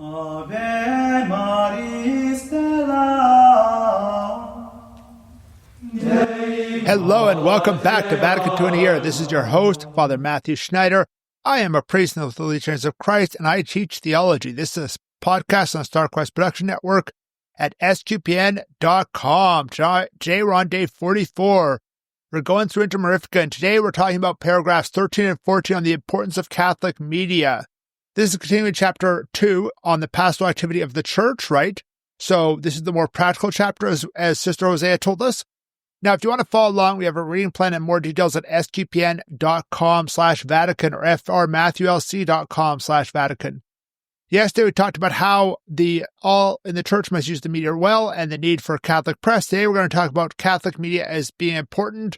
Ave Maris Stella. Hello and welcome back to Vatican II in a Year. This is your host, Father Matthew Schneider. I am a priest in the Holy Church of Christ, and I teach theology. This is a podcast on StarQuest Production Network at sqpn.com. Today we're on day 44. We're going through Inter Mirifica, and today we're talking about paragraphs 13 and 14 on the importance of Catholic media. This is continuing chapter 2 on the pastoral activity of the church, right? So this is the more practical chapter, as Sister Hosea told us. Now, if you want to follow along, we have a reading plan and more details at sqpn.com/Vatican or frmatthewlc.com/Vatican. Yesterday, we talked about how all in the church must use the media well and the need for Catholic press. Today, we're going to talk about Catholic media as being important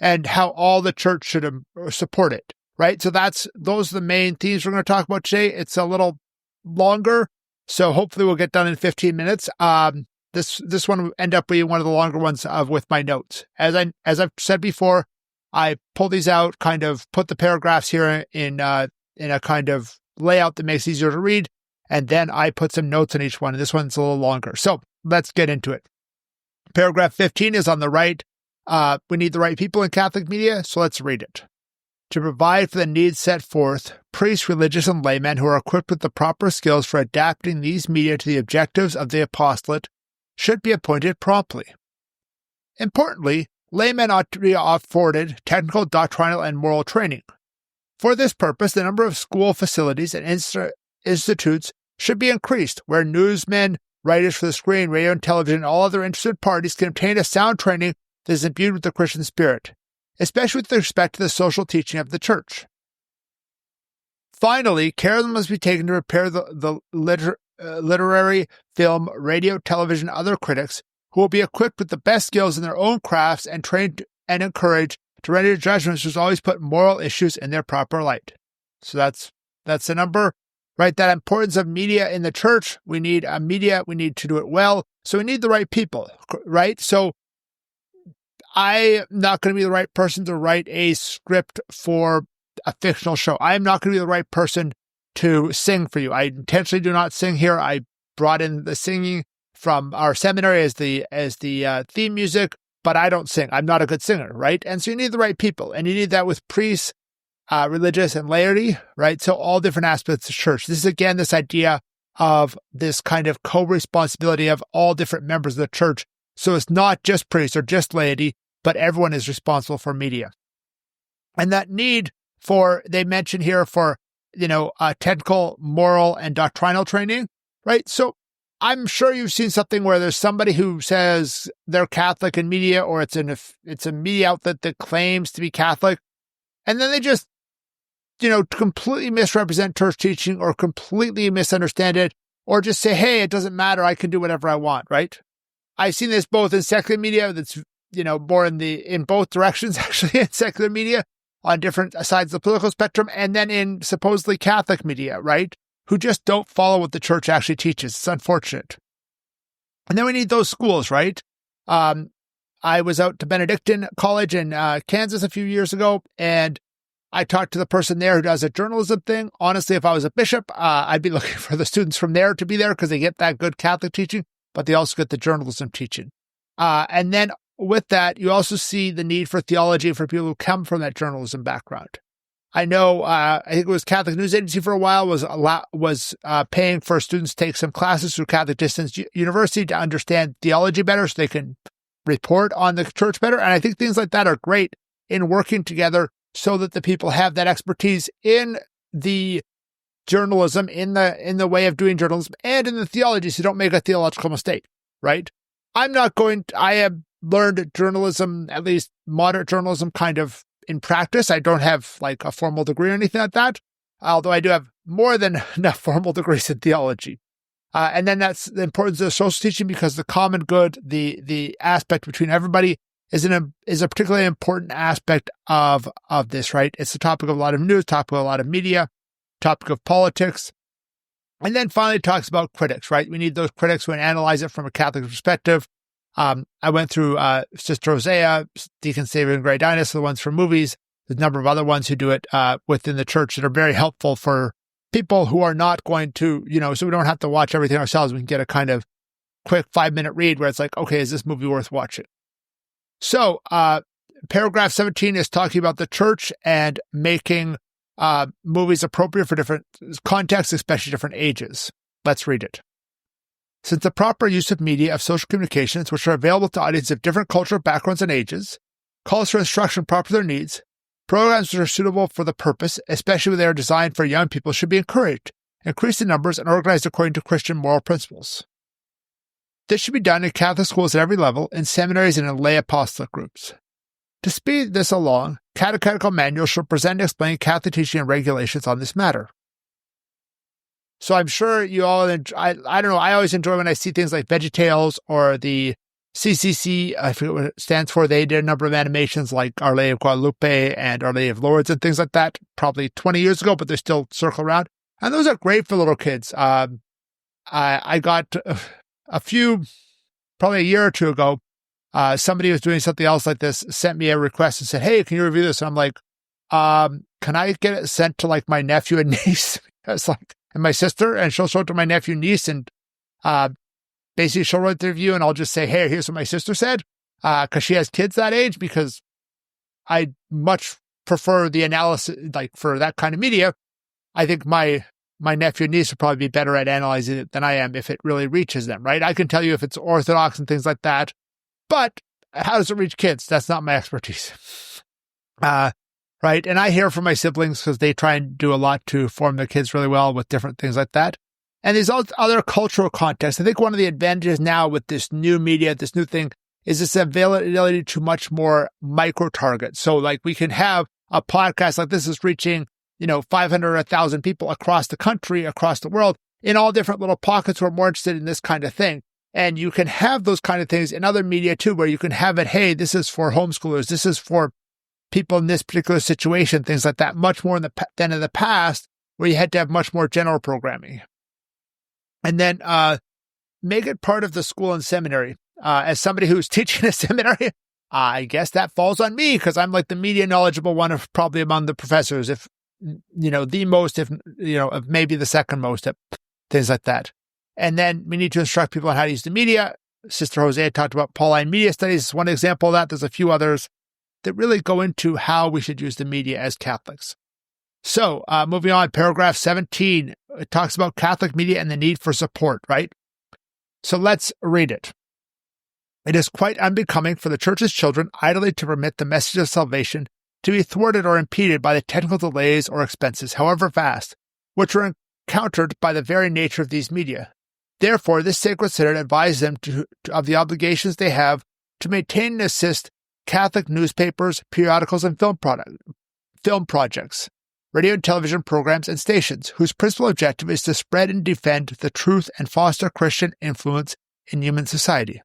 and how all the church should support it, right? So those are the main themes we're going to talk about today. It's a little longer, so hopefully we'll get done in 15 minutes. This one will end up being one of the longer ones with my notes. As I've said before, I pull these out, kind of put the paragraphs here in a kind of layout that makes it easier to read, and then I put some notes on each one. And this one's a little longer. So let's get into it. Paragraph 15 is on the right. We need the right people in Catholic media, so let's read it. To provide for the needs set forth, priests, religious, and laymen who are equipped with the proper skills for adapting these media to the objectives of the apostolate should be appointed promptly. Importantly, laymen ought to be afforded technical, doctrinal, and moral training. For this purpose, the number of school facilities and institutes should be increased, where newsmen, writers for the screen, radio and television, and all other interested parties can obtain a sound training that is imbued with the Christian spirit, especially with respect to the social teaching of the Church. Finally, care must be taken to prepare the literary, film, radio, television, and other critics who will be equipped with the best skills in their own crafts and trained and encouraged to render judgments which always put moral issues in their proper light. So that's the number, right? That importance of media in the church. We need media. We need to do it well. So we need the right people, right? So I'm not going to be the right person to write a script for a fictional show. I am not going to be the right person to sing for you. I intentionally do not sing here. I brought in the singing from our seminary as the theme music, but I don't sing. I'm not a good singer, right? And so you need the right people, and you need that with priests, religious, and laity, right? So all different aspects of church. This is again this idea of this kind of co-responsibility of all different members of the church. So it's not just priests or just laity, but everyone is responsible for media. And that need they mention here for technical, moral, and doctrinal training, right? So I'm sure you've seen something where there's somebody who says they're Catholic in media, or it's a media outlet that claims to be Catholic, and then they just, completely misrepresent church teaching or completely misunderstand it, or just say, hey, it doesn't matter, I can do whatever I want, right? I've seen this both in secular media, that's, more in both directions, actually, in secular media, on different sides of the political spectrum, and then in supposedly Catholic media, right, who just don't follow what the church actually teaches. It's unfortunate. And then we need those schools, right? I was out to Benedictine College in Kansas a few years ago, and I talked to the person there who does a journalism thing. Honestly, if I was a bishop, I'd be looking for the students from there to be there because they get that good Catholic teaching, but they also get the journalism teaching. And then with that, you also see the need for theology for people who come from that journalism background. I know, I think it was Catholic News Agency for a while was paying for students to take some classes through Catholic Distance University to understand theology better so they can report on the church better. And I think things like that are great in working together so that the people have that expertise in the journalism, in the way of doing journalism, and in the theology so you don't make a theological mistake, right? I have learned journalism, at least moderate journalism, kind of in practice. I don't have like a formal degree or anything like that, although I do have more than enough formal degrees in theology. And then that's the importance of social teaching, because the common good, the aspect between everybody is a particularly important aspect of this, right? It's the topic of a lot of news, topic of a lot of media, topic of politics. And then finally it talks about critics, right? We need those critics who analyze it from a Catholic perspective. I went through Sister Hosea, Deacon Xavier and Grey Dinas, the ones for movies. There's a number of other ones who do it within the church that are very helpful for people who are not going to, so we don't have to watch everything ourselves. We can get a kind of quick 5-minute read where it's like, okay, is this movie worth watching? So, paragraph 17 is talking about the church and making movies appropriate for different contexts, especially different ages. Let's read it. Since the proper use of media of social communications, which are available to audiences of different cultural backgrounds and ages, calls for instruction proper to their needs, programs that are suitable for the purpose, especially when they are designed for young people, should be encouraged, increased in numbers, and organized according to Christian moral principles. This should be done in Catholic schools at every level, in seminaries, and in lay apostolate groups. To speed this along, catechetical manuals shall present and explain Catholic teaching and regulations on this matter. So I'm sure you all, I don't know, I always enjoy when I see things like VeggieTales or the CCC, I forget what it stands for. They did a number of animations like Our Lady of Guadalupe and Our Lady of Lourdes and things like that, probably 20 years ago, but they still circle around. And those are great for little kids. I got a few, probably a year or two ago, somebody was doing something else like this, sent me a request and said, hey, can you review this? And I'm like, can I get it sent to like my nephew and niece? And my sister, and she'll show it to my nephew and niece, and basically she'll write the review, and I'll just say, hey, here's what my sister said, because she has kids that age, because I much prefer the analysis, like for that kind of media. I think my nephew and niece would probably be better at analyzing it than I am if it really reaches them, right? I can tell you if it's orthodox and things like that, but how does it reach kids? That's not my expertise. Right? And I hear from my siblings because they try and do a lot to form their kids really well with different things like that. And there's other cultural contexts. I think one of the advantages now with this new media, this new thing, is this availability to much more micro-targets. So like we can have a podcast like this is reaching, 500 or 1,000 people across the country, across the world, in all different little pockets who are more interested in this kind of thing. And you can have those kind of things in other media too, where you can have it, hey, this is for homeschoolers, this is for people in this particular situation, things like that, much more than in the past, where you had to have much more general programming. And then make it part of the school and seminary. As somebody who's teaching a seminary, I guess that falls on me because I'm like the media knowledgeable one of probably among the professors, if the most, if of maybe the second most at things like that. And then we need to instruct people on how to use the media. Sister Jose talked about Pauline media studies. It's one example of that. There's a few others that really go into how we should use the media as Catholics. So moving on, paragraph 17, it talks about Catholic media and the need for support, right? So let's read it. It is quite unbecoming for the Church's children idly to permit the message of salvation to be thwarted or impeded by the technical delays or expenses, however vast, which are encountered by the very nature of these media. Therefore, this sacred synod advises them of the obligations they have to maintain and assist Catholic newspapers, periodicals, and film projects, radio and television programs, and stations, whose principal objective is to spread and defend the truth and foster Christian influence in human society.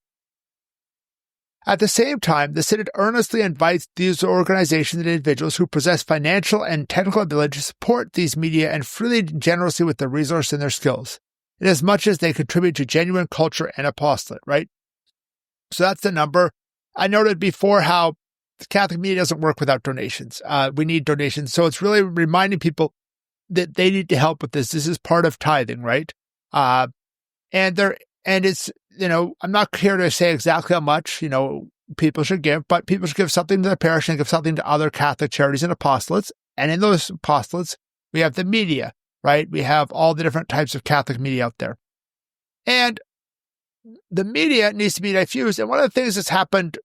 At the same time, the Synod earnestly invites these organizations and individuals who possess financial and technical ability to support these media and freely and generously with their resources and their skills, inasmuch as they contribute to genuine culture and apostolate, right? So that's the number. I noted before how the Catholic media doesn't work without donations. We need donations. So it's really reminding people that they need to help with this. This is part of tithing, right? And it's, I'm not here to say exactly how much, people should give, but people should give something to their parish and give something to other Catholic charities and apostolates. And in those apostolates, we have the media, right? We have all the different types of Catholic media out there. And the media needs to be diffused. And one of the things that's happened,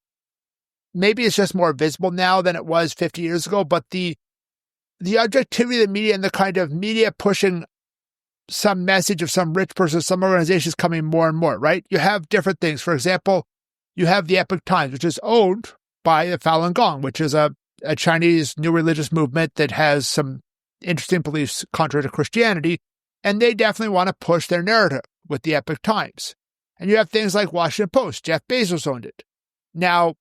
maybe it's just more visible now than it was 50 years ago, but the objectivity of the media and the kind of media pushing some message of some rich person, some organization is coming more and more, right? You have different things. For example, you have the Epoch Times, which is owned by the Falun Gong, which is a Chinese new religious movement that has some interesting beliefs contrary to Christianity, and they definitely want to push their narrative with the Epoch Times. And you have things like Washington Post. Jeff Bezos owned it. Now,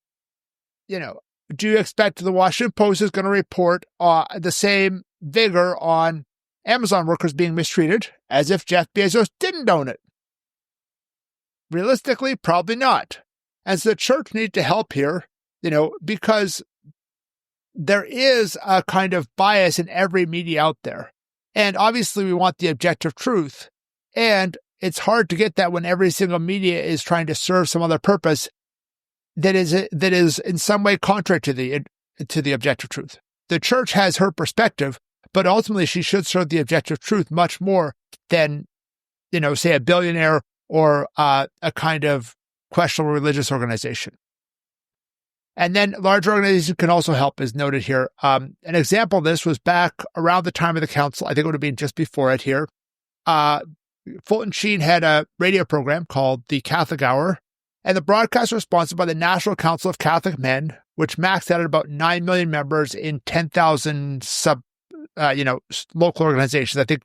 do you expect the Washington Post is going to report the same vigor on Amazon workers being mistreated as if Jeff Bezos didn't own it? Realistically, probably not. And so the church needs to help here, because there is a kind of bias in every media out there. And obviously we want the objective truth. And it's hard to get that when every single media is trying to serve some other purpose that is in some way contrary to the objective truth. The church has her perspective, but ultimately she should serve the objective truth much more than, say a billionaire or a kind of questionable religious organization. And then larger organizations can also help, as noted here. An example of this was back around the time of the council. I think it would have been just before it here. Fulton Sheen had a radio program called The Catholic Hour, and the broadcast was sponsored by the National Council of Catholic Men, which maxed out at about 9 million members in 10,000 local organizations. I think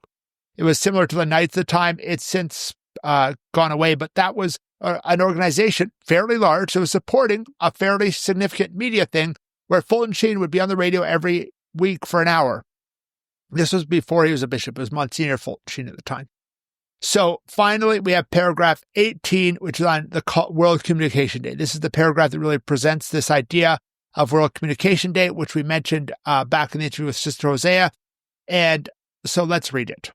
it was similar to the Knights at the time. It's since gone away, but that was an organization fairly large that was supporting a fairly significant media thing where Fulton Sheen would be on the radio every week for an hour. This was before he was a bishop. It was Monsignor Fulton Sheen at the time. So finally, we have paragraph 18, which is on the World Communication Day. This is the paragraph that really presents this idea of World Communication Day, which we mentioned back in the interview with Sister Hosea. And so let's read it.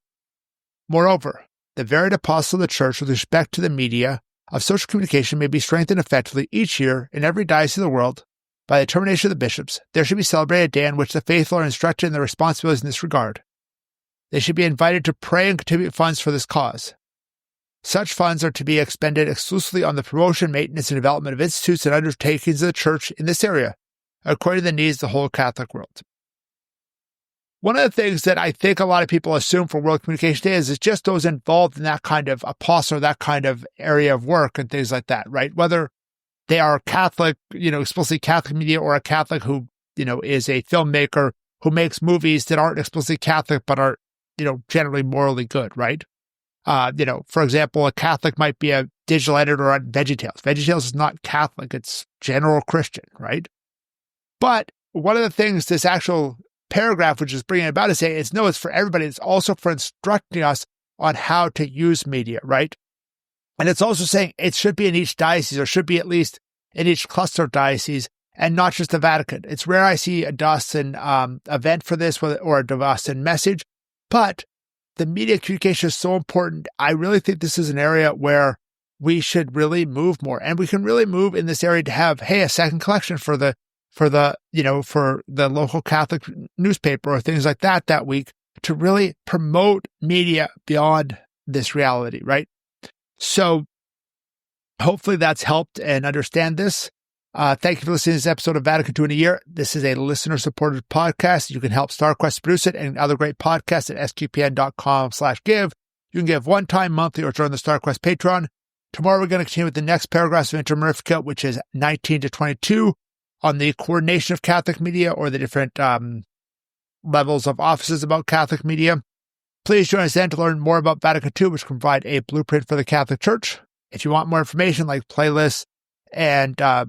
Moreover, the varied apostle of the Church with respect to the media of social communication may be strengthened effectively each year in every diocese of the world. By the determination of the bishops, there should be celebrated a day in which the faithful are instructed in their responsibilities in this regard. They should be invited to pray and contribute funds for this cause. Such funds are to be expended exclusively on the promotion, maintenance, and development of institutes and undertakings of the Church in this area, according to the needs of the whole Catholic world. One of the things that I think a lot of people assume for World Communication Day is just those involved in that kind of apostle, that kind of area of work and things like that, right? Whether they are Catholic, explicitly Catholic media, or a Catholic who, is a filmmaker who makes movies that aren't explicitly Catholic but are, generally morally good, right? For example, a Catholic might be a digital editor on VeggieTales. VeggieTales is not Catholic, it's general Christian, right? But one of the things this actual paragraph, which is bringing it about, is saying it's for everybody. It's also for instructing us on how to use media, right? And it's also saying it should be in each diocese, or should be at least in each cluster of dioceses, and not just the Vatican. It's rare I see a diocesan event for this, or a diocesan message, but the media communication is so important. I really think this is an area where we should really move more, and we can really move in this area to have, a second collection for the local Catholic newspaper or things like that week, to really promote media beyond this reality, right? So hopefully that's helped and understand this. Thank you for listening to this episode of Vatican II in a Year. This is a listener-supported podcast. You can help StarQuest produce it and other great podcasts at sqpn.com/give. You can give one time, monthly, or join the StarQuest Patreon. Tomorrow we're going to continue with the next paragraphs of Inter Mirifica, which is 19 to 22, on the coordination of Catholic media, or the different levels of offices about Catholic media. Please join us then to learn more about Vatican II, which can provide a blueprint for the Catholic Church. If you want more information like playlists and a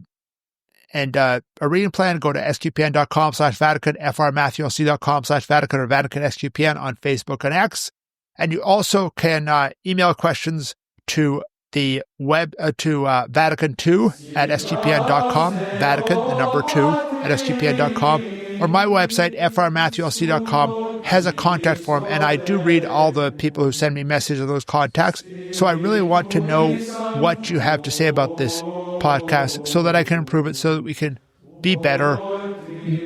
reading plan, go to sqpn.com/Vatican, frmatthewlc.com/Vatican, or Vatican SQPN on Facebook and X. And you also can email questions to the web to Vatican2 at sqpn.com, Vatican, the number 2 at sqpn.com, or my website, frmatthewlc.com, has a contact form, and I do read all the people who send me messages of those contacts. So I really want to know what you have to say about this podcast so that I can improve it, so that we can be better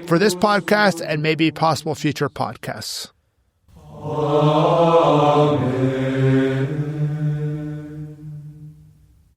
for this podcast and maybe possible future podcasts. Amen.